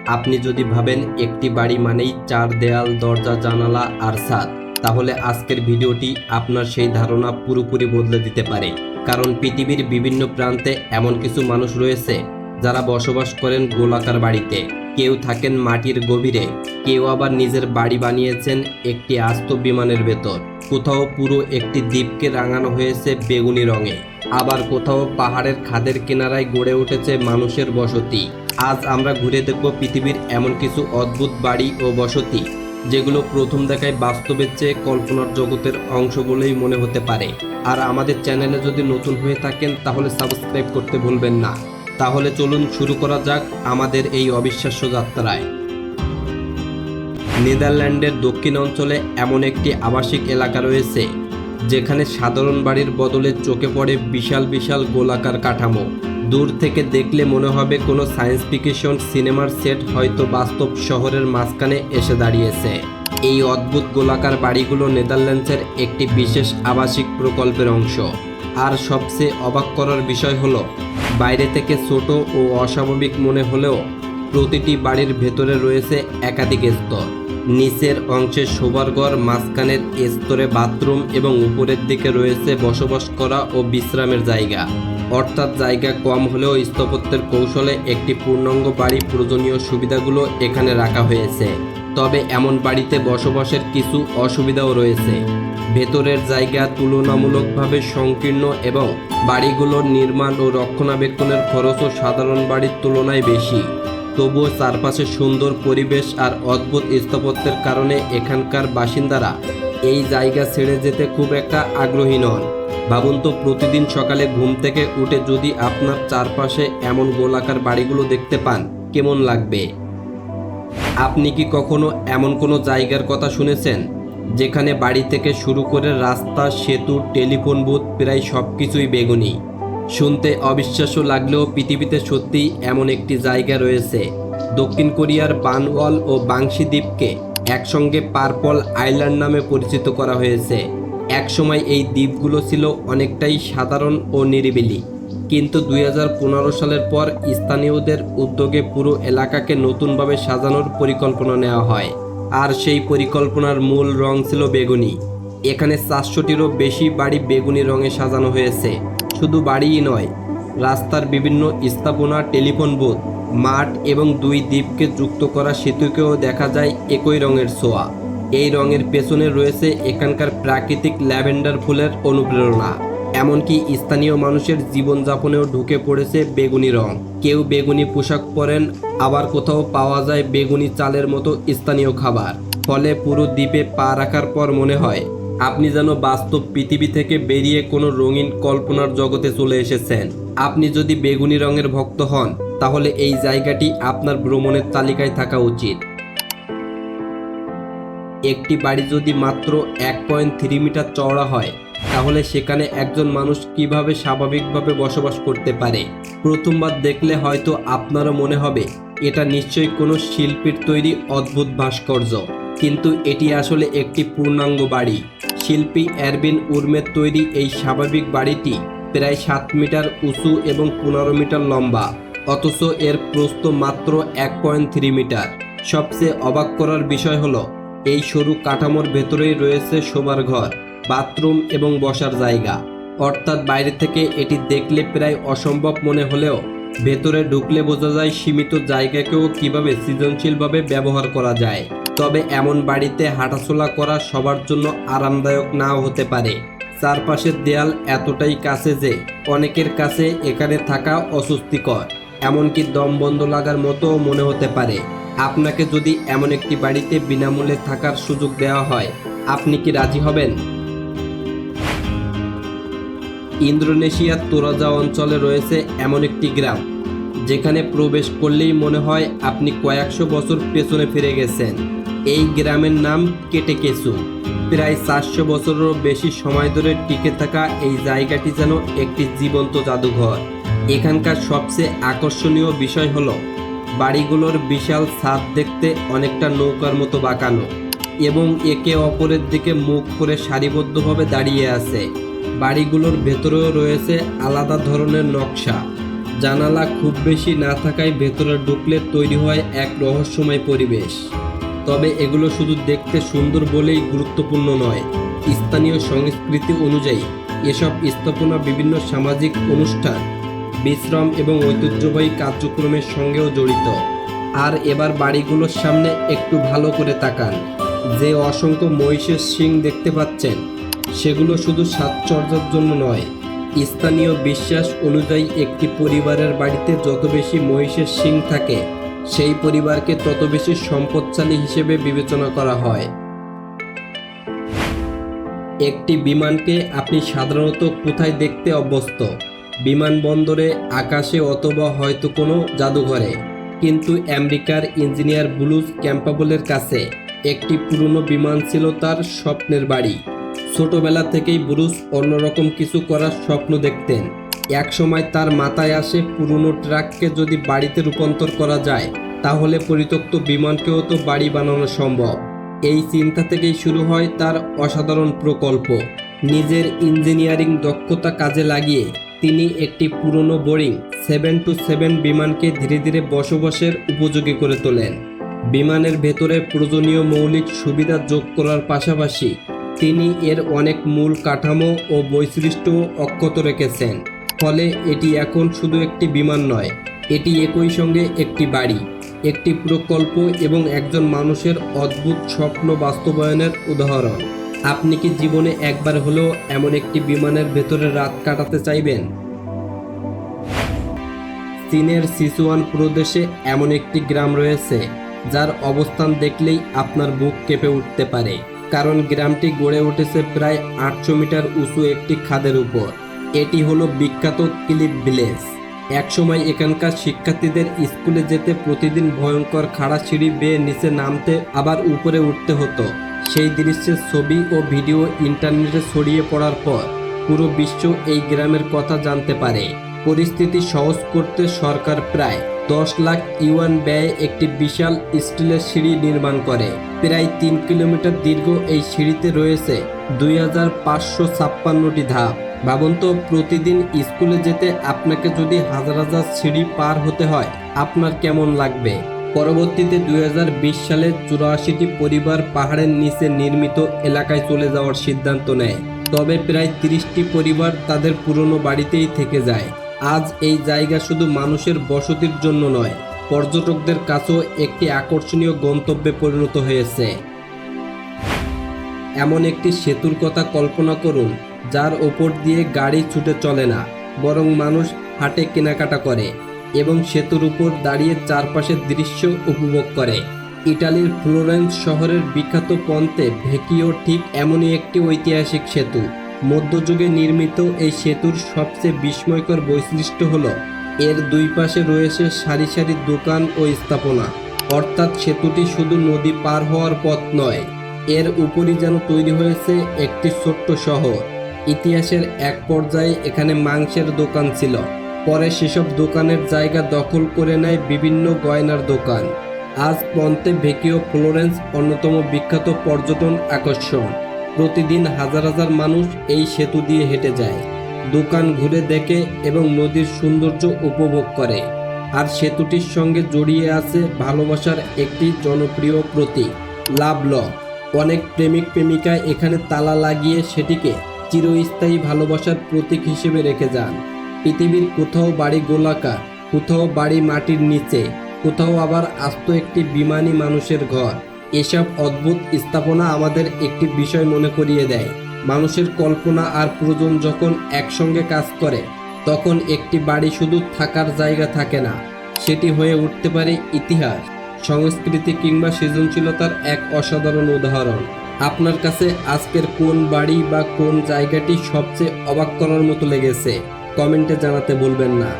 আপনি যদি ভাবেন একটি বাড়ি মানেই চার দেয়াল, দরজা, জানালা আর ছাদ, তাহলে আজকের ভিডিওটি আপনার সেই ধারণা পুরোপুরি বদলে দিতে পারে। কারণ পৃথিবীর বিভিন্ন প্রান্তে এমন কিছু মানুষ রয়েছে যারা বসবাস করেন গোলাকার বাড়িতে, কেউ থাকেন মাটির গভীরে, কেউ আবার নিজের বাড়ি বানিয়েছেন একটি আস্ত বিমানের ভেতর। কোথাও পুরো একটি দ্বীপকে রাঙানো হয়েছে বেগুনি রঙে, আবার কোথাও পাহাড়ের খাদের কিনারায় গড়ে উঠেছে মানুষের বসতি। আজ আমরা ঘুরে দেখব পৃথিবীর এমন কিছু অদ্ভুত বাড়ি ও বসতি যেগুলো প্রথম দেখায় বাস্তবের চেয়ে কল্পনার জগতের অংশ বলেই মনে হতে পারে। আর আমাদের চ্যানেলে যদি নতুন হয়ে থাকেন তাহলে সাবস্ক্রাইব করতে ভুলবেন না। তাহলে চলুন শুরু করা যাক আমাদের এই অবিশ্বাস্য যাত্রায়। নেদারল্যান্ডের দক্ষিণ অঞ্চলে এমন একটি আবাসিক এলাকা রয়েছে যেখানে সাধারণ বাড়ির বদলে চোখে পড়ে বিশাল বিশাল গোলাকার কাঠামো। দূর থেকে দেখলে মনে হবে কোনো সায়েন্স ফিকশন সিনেমার সেট হয়তো বাস্তব শহরের মাঝখানে এসে দাঁড়িয়েছে। এই অদ্ভুত গোলাকার বাড়িগুলো নেদারল্যান্ডসের একটি বিশেষ আবাসিক প্রকল্পের অংশ। আর সবচেয়ে অবাক করার বিষয় হলো, বাইরে থেকে ছোট ও অস্বাভাবিক মনে হলেও প্রতিটি বাড়ির ভেতরে রয়েছে একাধিক স্তর। নিচের অংশে শোবার ঘর, মাঝখানের স্তরে বাথরুম এবং উপরের দিকে রয়েছে বসবাস করা ও বিশ্রামের জায়গা। অর্থাৎ জায়গা কম হলেও স্থাপত্যের কৌশলে একটি পূর্ণাঙ্গ বাড়ি প্রয়োজনীয় সুবিধাগুলো এখানে রাখা হয়েছে। তবে এমন বাড়িতে বসবাসের কিছু অসুবিধাও রয়েছে। ভেতরের জায়গা তুলনামূলকভাবে সংকীর্ণ এবং বাড়িগুলোর নির্মাণ ও রক্ষণাবেক্ষণের খরচও সাধারণ বাড়ির তুলনায় বেশি। তবুও চারপাশে সুন্দর পরিবেশ আর অদ্ভুত স্থাপত্যের কারণে এখানকার বাসিন্দারা এই জায়গা ছেড়ে যেতে খুব একটা আগ্রহী নন। ভাবুন তো, প্রতিদিন সকালে ঘুম থেকে উঠে যদি আপনার চারপাশে এমন গোলাকার বাড়িগুলো দেখতে পান, কেমন লাগবে? আপনি কি কখনো এমন কোনো জায়গার কথা শুনেছেন যেখানে বাড়ি থেকে শুরু করে রাস্তা, সেতু, টেলিফোন বুথ প্রায় সব কিছুই বেগুনি? শুনতে অবিশ্বাস্য লাগলেও পৃথিবীতে সত্যিই এমন একটি জায়গা রয়েছে। দক্ষিণ কোরিয়ার বানওয়াল ও বাংশি দ্বীপকে একসঙ্গে পার্পল আইল্যান্ড নামে পরিচিত করা হয়েছে। একসময় এই দ্বীপগুলো ছিল অনেকটাই সাধারণ ও নিরিবিলি, কিন্তু 2015 সালের পর স্থানীয়দের উদ্যোগে পুরো এলাকাকে নতুনভাবে সাজানোর পরিকল্পনা নেওয়া হয়। আর সেই পরিকল্পনার মূল রং ছিল বেগুনি। এখানে 400টিরও বেশি বাড়ি বেগুনি রঙে সাজানো হয়েছে। শুধু বাড়িই নয়, রাস্তার বিভিন্ন স্থাপনা, টেলিফোন বুথ, মাঠ এবং দুই দ্বীপকে যুক্ত করা সেতুকেও দেখা যায় একই রঙের ছোঁয়া। এই রঙের পেছনে রয়েছে এখানকার প্রাকৃতিক ল্যাভেন্ডার ফুলের অনুপ্রেরণা। এমনকি স্থানীয় মানুষের জীবনযাপনেও ঢুকে পড়েছে বেগুনি রং। কেউ বেগুনি পোশাক পরেন, আবার কোথাও পাওয়া যায় বেগুনি চালের মতো স্থানীয় খাবার। ফলে পুরো দ্বীপে পা রাখার পর মনে হয় আপনি যেন বাস্তব পৃথিবী থেকে বেরিয়ে কোনো রঙিন কল্পনার জগতে চলে এসেছেন। আপনি যদি বেগুনি রঙের ভক্ত হন তাহলে এই জায়গাটি আপনার ভ্রমণের তালিকায় থাকা উচিত। একটি বাড়ি যদি মাত্র 1.3 মিটার চওড়া হয় তাহলে সেখানে একজন মানুষ কিভাবে স্বাভাবিকভাবে বসবাস করতে পারে? প্রথমবার দেখলে হয়তো আপনারও মনে হবে এটা নিশ্চয়ই কোনো শিল্পীর তৈরি অদ্ভুত ভাস্কর্য, কিন্তু এটি আসলে একটি পূর্ণাঙ্গ বাড়ি। শিল্পী এরবিন উর্মের তৈরি এই স্বাভাবিক বাড়িটি প্রায় 7 মিটার উঁচু এবং 15 মিটার লম্বা, অথচ এর প্রস্থ মাত্র 1.3 মিটার। সবচেয়ে অবাক করার বিষয় হলো, এই সরু কাঠামোর ভেতরেই রয়েছে শোবার ঘর, বাথরুম এবং বসার জায়গা। অর্থাৎ বাইরে থেকে এটি দেখলে প্রায় অসম্ভব মনে হলেও ভেতরে ঢুকলে বোঝা যায় সীমিত জায়গাকেও কিভাবে সৃজনশীলভাবে ব্যবহার করা যায়। তবে এমন বাড়িতে হাঁটাচলা করা সবার জন্য আরামদায়ক নাও হতে পারে। চারপাশের দেয়াল এতটাই কাছে যে অনেকের কাছে এখানে থাকা অস্বস্তিকর, এমনকি দম বন্ধ লাগার মতো মনে হতে পারে। আপনাকে যদি এমন একটি বাড়িতে বিনামূল্যে থাকার সুযোগ দেওয়া হয়, আপনি কি রাজি হবেন? ইন্দোনেশিয়ার তোরাজা অঞ্চলে রয়েছে এমন একটি গ্রাম যেখানে প্রবেশ করলেই মনে হয় আপনি কয়েকশো বছর পেছনে ফিরে গেছেন। এই গ্রামের নাম কেটেকেসু। প্রায় 400 বছরেরও বেশি সময় ধরে টিকে থাকা এই জায়গাটি যেন একটি জীবন্ত জাদুঘর। এখানকার সবচেয়ে আকর্ষণীয় বিষয় হলো বাড়িগুলোর বিশাল ছাদ দেখতে অনেকটা নৌকার মতো বাঁকানো এবং একে অপরের দিকে মুখ করে সারিবদ্ধভাবে দাঁড়িয়ে আছে। বাড়িগুলোর ভেতরেও রয়েছে আলাদা ধরনের নকশা, জানালা খুব বেশি না থাকায় ভেতরে ঢুকলে তৈরি হয় এক রহস্যময় পরিবেশ। তবে এগুলো শুধু দেখতে সুন্দর বলেই গুরুত্বপূর্ণ নয়, স্থানীয় সংস্কৃতি অনুযায়ী এসব স্থাপনা বিভিন্ন সামাজিক অনুষ্ঠান, বিশ্রাম এবং ঐতিহ্যবাহী কার্যক্রমের সঙ্গেও জড়িত। আর এবার বাড়িগুলোর সামনে একটু ভালো করে তাকান। যে অসংখ্য মহিষের শিং দেখতে পাচ্ছেন, সেগুলো শুধু সাজসজ্জার জন্য নয়। স্থানীয় বিশ্বাস অনুযায়ী একটি পরিবারের বাড়িতে যত বেশি মহিষের শিং থাকে, সেই পরিবারকে তত বেশি সম্পদশালী হিসেবে বিবেচনা করা হয়। একটি বিমানকে আপনি সাধারণত কোথায় দেখতে অভ্যস্ত? বিমানবন্দরে, আকাশে, অথবা হয়তো কোনো জাদুঘরে। কিন্তু আমেরিকার ইঞ্জিনিয়ার ব্রুস ক্যাম্পবেলের কাছে একটি পুরনো বিমান ছিল তার স্বপ্নের বাড়ি। ছোটবেলা থেকেই ব্রুস অন্যরকম কিছু করার স্বপ্ন দেখতেন। একসময় তার মাথায় আসে, পুরনো ট্রাককে যদি বাড়িতে রূপান্তর করা যায়, তাহলে পরিত্যক্ত বিমানকেও তো বাড়ি বানানো সম্ভব। এই চিন্তা থেকেই শুরু হয় তার অসাধারণ প্রকল্প। নিজের ইঞ্জিনিয়ারিং দক্ষতা কাজে লাগিয়ে তিনি একটি পুরনো বোয়িং 727 বিমানকে ধীরে ধীরে বসবাসের উপযোগী করে তোলেন। বিমানের ভেতরে প্রয়োজনীয় মৌলিক সুবিধা যোগ করার পাশাপাশি তিনি এর অনেক মূল কাঠামো ও বৈশিষ্ট্য অক্ষত রেখেছেন। ফলে এটি এখন শুধু একটি বিমান নয়, এটি একই সঙ্গে একটি বাড়ি, একটি প্রকল্প এবং একজন মানুষের অদ্ভুত স্বপ্ন বাস্তবায়নের উদাহরণ। আপনি কি জীবনে একবার হলেও এমন একটি বিমানের ভেতরে রাত কাটাতে চাইবেন? চীনের সিচুয়ান প্রদেশে এমন একটি গ্রাম রয়েছে যার অবস্থান দেখলেই আপনার বুক কেঁপে উঠতে পারে। কারণ গ্রামটি গড়ে উঠেছে প্রায় 800 মিটার উঁচু একটি খাদের উপর। এটি হলো বিখ্যাত ক্লিফ ভিলেজ। একসময় এখানকার শিক্ষার্থীদের স্কুলে যেতে প্রতিদিন ভয়ঙ্কর খাড়া সিঁড়ি বেয়ে নিচে নামতে আবার উপরে উঠতে হতো। সেই দৃশ্যের ছবি ও ভিডিও ইন্টারনেটে ছড়িয়ে পড়ার পর পুরো বিশ্ব এই গ্রামের কথা জানতে পারে। পরিস্থিতি সহজ করতে সরকার প্রায় 10 লাখ ইউয়ান ব্যয়ে একটি বিশাল স্টিলের সিঁড়ি নির্মাণ করে। প্রায় 3 কিলোমিটার দীর্ঘ এই সিঁড়িতে রয়েছে 2556টি ধাপ। ভাবুন তো, প্রতিদিন স্কুলে যেতে আপনাকে যদি হাজার হাজার সিঁড়ি পার হতে হয়, আপনার কেমন লাগবে? পরবর্তীতে 2020 সালে 84টি পরিবার পাহাড়ের নিচে নির্মিত এলাকায় চলে যাওয়ার সিদ্ধান্ত নেয়। তবে প্রায় 30টি পরিবার তাদের পুরনো বাড়িতেই থেকে যায়। আজ এই জায়গা শুধু মানুষের বসতির জন্য নয়, পর্যটকদের কাছেও একটি আকর্ষণীয় গন্তব্যে পরিণত হয়েছে। এমন একটি সেতুর কথা কল্পনা করুন, যার ওপর দিয়ে গাড়ি ছুটে চলে না, বরং মানুষ হাঁটে, কেনাকাটা করে এবং সেতুর উপর দাঁড়িয়ে চারপাশের দৃশ্য উপভোগ করে। ইটালির ফ্লোরেন্স শহরের বিখ্যাত পন্তে ভেকিও ঠিক এমনই একটি ঐতিহাসিক সেতু। মধ্যযুগে নির্মিত এই সেতুর সবচেয়ে বিস্ময়কর বৈশিষ্ট্য হলো এর দুই পাশে রয়েছে সারি সারি দোকান ও স্থাপনা। অর্থাৎ সেতুটি শুধু নদী পার হওয়ার পথ নয়, এর উপরই যেন তৈরি হয়েছে একটি ছোট্ট শহর। ইতিহাসের এক পর্যায়ে এখানে মাংসের দোকান ছিল, পরে সেসব দোকানের জায়গা দখল করে নেয় বিভিন্ন গয়নার দোকান। আজ পন্তে ভেকিও ফ্লোরেন্স অন্যতম বিখ্যাত পর্যটন আকর্ষণ। প্রতিদিন হাজার হাজার মানুষ এই সেতু দিয়ে হেঁটে যায়, দোকান ঘুরে দেখে এবং নদীর সৌন্দর্য উপভোগ করে। আর সেতুটির সঙ্গে জড়িয়ে আছে ভালোবাসার একটি জনপ্রিয় প্রতীক, লাভ লক। অনেক প্রেমিক প্রেমিকা এখানে তালা লাগিয়ে সেটিকে চিরস্থায়ী ভালোবাসার প্রতীক হিসেবে রেখে যান। পৃথিবীর কোথাও বাড়ি গোলাকার, কোথাও বাড়ি মাটির নিচে, কোথাও আবার আস্ত একটি বিমানী মানুষের ঘর। এসব অদ্ভুত স্থাপনা আমাদের একটি বিষয় মনে করিয়ে দেয়, মানুষের কল্পনা আর প্রয়োজন যখন একসঙ্গে কাজ করে, তখন একটি বাড়ি শুধু থাকার জায়গা থাকে না, সেটি হয়ে উঠতে পারে ইতিহাস, সংস্কৃতি কিংবা সৃজনশীলতার এক অসাধারণ উদাহরণ। আপনার কাছে আজকের কোন বাড়ি বা কোন জায়গাটি সবচেয়ে অবাক করার মতো লেগেছে? কমেন্টে জানাতে ভুলবেন না।